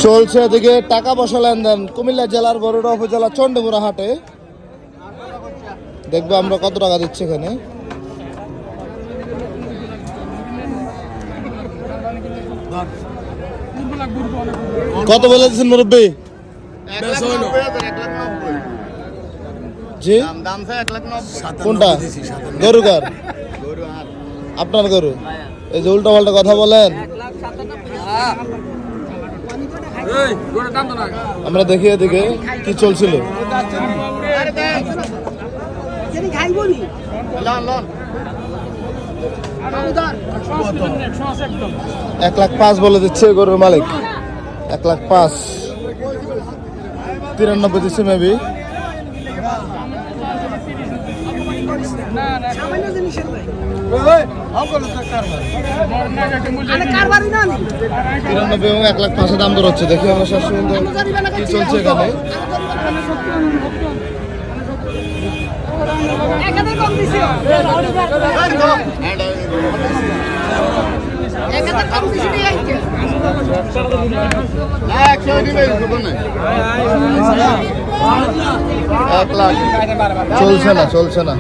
চলছে এদিকে টাকা পয়সা লেনদেন কুমিল্লা জেলার বরুড়া উপজেলা চন্ডমুড়া হাটে। দেখবো আমরা কত টাকা দিচ্ছে এখানে। কত বলে দিচ্ছেন মুরব্বী? জি কোনটা গরু কার? আপনার গরু? এই যে উল্টা পাল্টা কথা বলেন। আমরা দেখি এদিকে কি চলছিল। 1,05,000 বলে দিচ্ছে গরুর মালিক। 1,05,000 93 দিচ্ছে মেবি। এবং 1,05,000 দাম দর হচ্ছে। দেখি আমরা শেষ পর্যন্ত কি চলছে এখানে। চলছে না